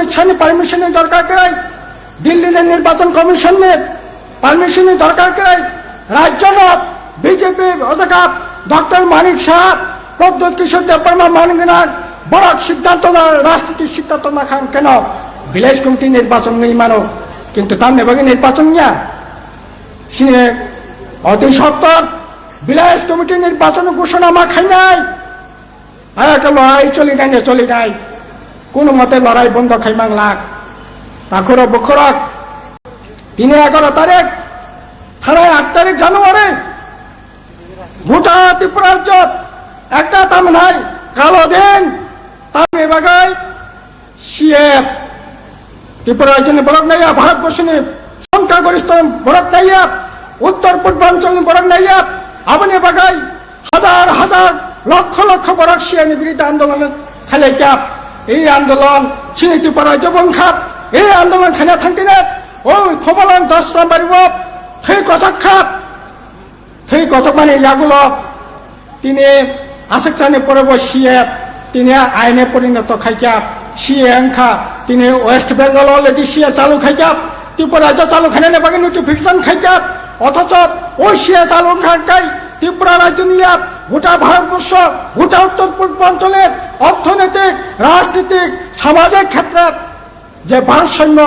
অমিত শাহের পারমিশনের দরকার করে, দিল্লির নির্বাচন কমিশনের পারমিশনের দরকার করে, রাজ্য বিজেপি অধ্যক্ষ ডক্টর মানিক শাহ, প্রদ্যোৎ কিশোর দেববর্মা মানবিনার বড় সিদ্ধান্ত না, রাজনীতির সিদ্ধান্ত না খান কেন ভিলেজ কমিটি নির্বাচন নেই মানো, কিন্তু তামনে বাকি নির্বাচন নিয়া সিনে অতি সত্তর ভিলেজ কমিটি নির্বাচন ঘোষণা মা খাই নাই, আর একটা লড়াই চলি নাই কোন মতে লড়াই বন্ধ খাই মাংলাক তাখর বখরক 3-11 তারিখ থানায় 8 তারিখ জানুয়ারি গোটা ত্রিপুরা রাজ্য একটা তাম নাই কালো দিন তামে বাগাই সিএফ ত্রিপুরা রাজ্যের বরক নাইয়া, ভারতবর্ষের সংখ্যাগরিষ্ঠ বরক নাইয়া, উত্তর পূর্বাঞ্চল বরক নাইয়া, আপনি বাগাই হাজার হাজার লক্ষ লক্ষ বরক সিয়ানি বিরুদ্ধে আন্দোলন খেলে চাপ, এই আন্দোলন সিনি ত্রিপুরা রাজ্য বংখাপ, এই আন্দোলন খেলে থাকতে না ওই ক্ষমলন 10 নম্বর থৈ কচক খাপ, থৈ কচক মানে ইয়াগুলো তিনি আশেকচানে পড়ব সিএফ, তিনি আইনে পরিণত খাইকাপ, সিএ অংখা তিনি ওয়েস্ট বেঙ্গল অলরেডি সিএ চালু খাইকাপ, ত্রিপুরা রাজ্য চালু খাই বাকি নোটিফিকেশন খাইকাপ, অথচ ওই সিএ চালু খাই ত্রিপুরা রাজ্য নিয়ে গোটা ভারতবর্ষ গোটা উত্তর পূর্বাঞ্চলের অর্থনৈতিক রাজনৈতিক সামাজিক ক্ষেত্রে যে ভারসাম্য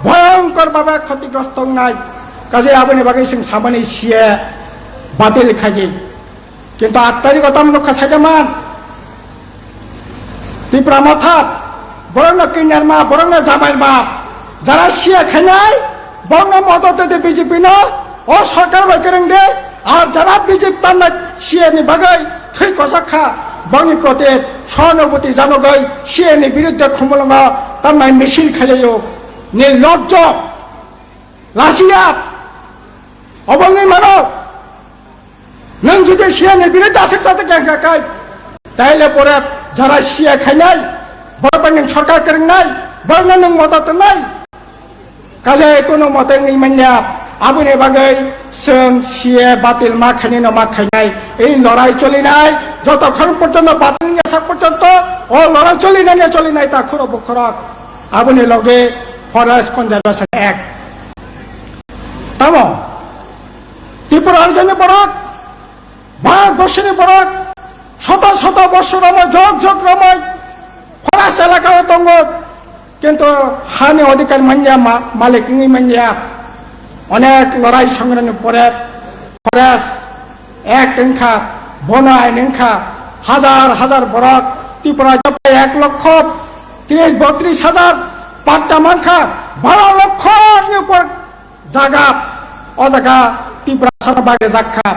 ভয়ঙ্কর ভাবে ক্ষতিগ্রস্ত নাই, কাজে আপনি বাকি সিং সামানি সিএ বাতিল খাই, কিন্তু 8 তারিখ তাম রক্ষা থাকে মান ত্রিপুরা মাথা বরং কিনার মা বরং জামাইয়ের বাপ যারা সিএ খাই বরং মদতে বিজেপি ন ও সরকার বাইকেরেন দে, আর যারা বিজেপি তার না সিএ নি বাগাই থৈ কচক খা বংনি প্রতি সহানুভূতি জানগৈ সিএ নি বিরুদ্ধে ক্ষমলঙ্গ তার নাই মিছিল খেলেও নির্লজ্জ লাসিয়া অবঙ্গি মানব নং যদি সিএনের বিরুদ্ধে আসে তাতে গাই তাইলে পরে যারা সিএ খাই নাই বড় সরকার করেন নাই বড় মদত নাই, কাজে কোনো মতে নেই মান্যা আপনি বাগাই সোং সিএ বাতিল মা খাই মা খাই নাই, এই লড়াই চলি নাই যতক্ষণ পর্যন্ত বাতিল নিয়ে আসা পর্যন্ত ও লড়াই চলি নাই তা খুরব খরক আপনি লগে ফরেস্ট কনজারভেশন অ্যাক্ট তাম ত্রিপুরার জন্য বরক ভারতবর্ষের বরক শত শত বর্ষ রময় যোগ রময় ফরেস্ট এলাকা তঙ্গ, কিন্তু হানি অধিকার মানিয়া মালিক মানিয়া অনেক লড়াই সংগ্রামের পরে ফরেস্ট অ্যাক্ট এনখা বন আইন এনখা হাজার হাজার বরক ত্রিপুরা 1,30,32,000 পাট্টা মানখা 12 লক্ষর উপর জায়গা অজাগা ত্রিপুরা সারা বাইরে জাগখা,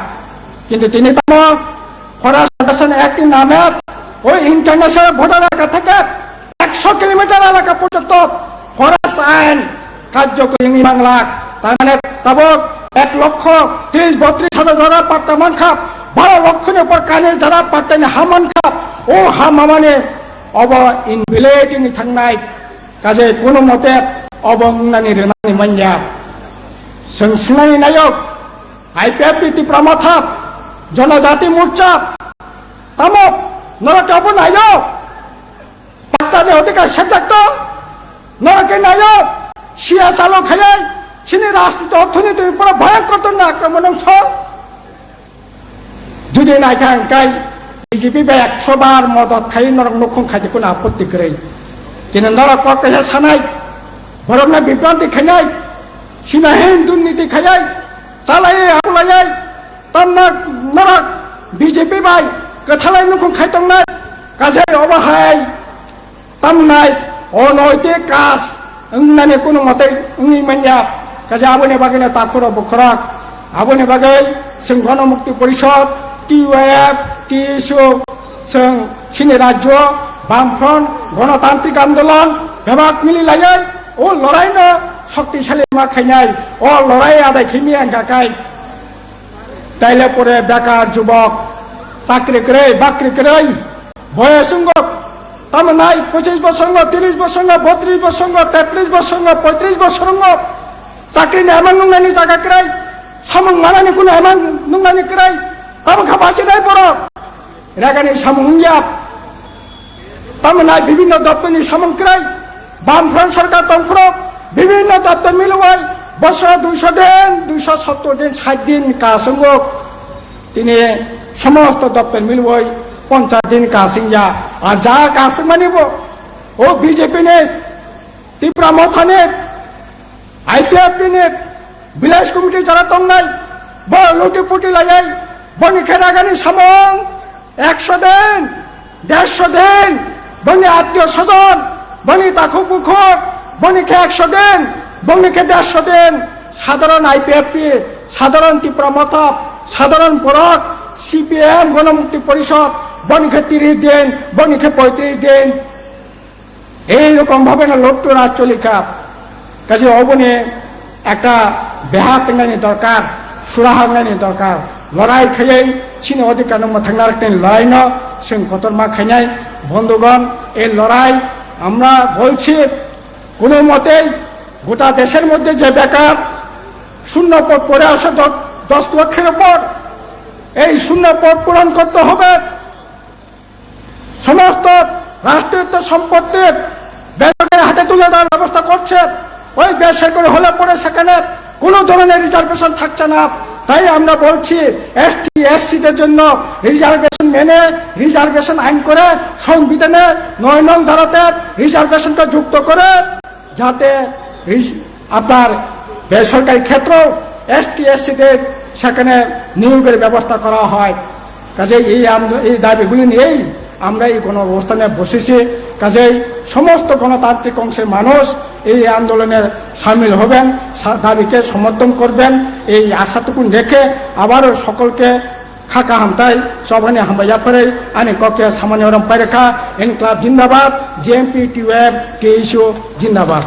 কিন্তু তিনি তাম ফরেস্ট প্রোটেকশন অ্যাক্ট নামে ওই ইন্টারন্যাশনাল বর্ডার এলাকা থেকে 100 কিলোমিটার এলাকা পর্যন্ত ফরেস্ট আইন কার্যকরী বাংলা, তার মানে তাবক 1,30,32,000 যারা পাট্টা মান খাপ 12 লক্ষের উপর কানের যারা পাট্টানি হামান খাপ ও হামামানে অব ইনভিলেটিং থাকনাই, কাজে কোনো মতে অবঙ্গানি রেনানি মান্যা সংস্নানি নায়ক আইপিএফপি ত্রিপুরা মাথা জনজাতি মোর্চা তামক নরকাবু নায়ক পাট্টানি অধিকার সেচাক্ত নরকে নায়ক সিয়া চালক খাই সিনি রাজনীতি অর্থনীতির উপর ভয়ঙ্কর আক্রমণ যদি নাই খাই বিজেপি 100 বার মদত খাই নরক নখন খাইতে কোনো আপত্তি করে, কিন্তু নরক ককে সানাই ভরম না বিভ্রান্তি খাই সীমাহীন দুর্নীতি খাই চালাই আগুলাই তার নরক বিজেপি বাই কথালাই নখন খাইতং নাই, কাজে অবহাই তাম নাই অনৈতিক কাজ নানি কোনো মতে মানিয়া, কাজে আবনে বাগানে তাখর বখরাক আবনে বাগাই जों गणमुक्ति परिषद टीयूएफ टीएसओ जों सिनि राज्य बामफ्रन्ट गणतान्त्रिक आंदोलन बेबाक मिलिलायै ओ लड़ाइनो शक्तिशाली माखायनाय ओ लड़ाई आदाय खिमिया गाकाय ताइले परे बेकार युवक चाकरी करे बाकरी करे बयसंग तामनाय 25 বছর 30 বছর 32 বছর 33 বছর 35 বছর চাকরি নেমান নুংনানি জায়গা করে সামং মানানি কোনো এমান নুংনানি করে তাম খাবাসি নাই পড় রাগানি সামংয়াপ তামনায় বিভিন্ন দপ্তনি সামং করে বামফ্রন্ট সরকার তখন বিভিন্ন দপ্তর মিলুয়াই বছর 200 দিন 270 দিন 60 দিন কাসঙ্গ তিনি সমস্ত দপ্তর মিলুয়াই 50 দিন কাসিংয়া আর যা কাসিং মানিব ও বিজেপি নে ত্রিপুরা মথানে IPF নে বিলাস কমিটি যারা তন্নাই বড় লুটি পুটি লাগাই বনি খেরাগানি সামং 100 দিন 150 দিন বনি আত্মীয় স্বজন বনি তাকু পুকুর বনিকে 100 দিন বনিকে 150 দিন সাধারণ IPF সাধারণ ত্রিপুরা মথাপ সাধারণ পরক CPM গণমুক্তি পরিষদ বনিকে 30 দিন বনিকে 35 দিন এইরকম ভাবে না লোকটো রাজ চলিকা কাজে অবনে একটা বেহা পেঙ্গানি দরকার সুরাহা পেঙ্গানি দরকার লড়াই খাইয়াই চিনি অধিকার নম্বর থাকলে একটা লড়াই ন जों কতরমা খাইনাই বন্ধুগণ এই লড়াই আমরা বলছি কোনো মতেই গোটা দেশের মধ্যে যে বেকার শূন্য পদ পড়ে আসে 10 লক্ষের উপর এই শূন্য পদ পূরণ করতে হবে সমস্ত রাষ্ট্রায়ত্ত সম্পত্তির বেসরকারি হাতে তুলে দেওয়ার ব্যবস্থা করছে ওই বেসরকারি হলে পরে সেখানে কোনো ধরনের রিজার্ভেশন থাকছে না তাই আমরা বলছি ST SC দের জন্য রিজার্ভেশন মেনে রিজার্ভেশন আইন করে সংবিধানে 9 নং ধারাতে রিজার্ভেশনকে যুক্ত করে যাতে আপনার বেসরকারি ক্ষেত্র ST SC দের সেখানে নিয়োগের ব্যবস্থা করা হয় কাজে এই দাবিগুলি নিয়েই আমরা এই গণঅবস্থানে বসেছি কাজেই সমস্ত গণতান্ত্রিক অংশের মানুষ এই আন্দোলনে সামিল হবেন দাবিকে সমর্থন করবেন এই আশাটুকু রেখে আবারও সকলকে খাকা হামতাই সবাই হামবাইয়া পরে আনি ককে সামান্য পাইরেখা ইনকলাব জিন্দাবাদ JMP TUF TSU জিন্দাবাদ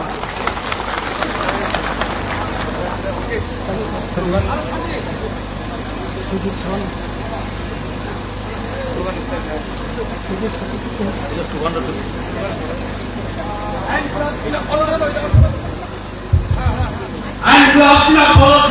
Ein Klappenapplaus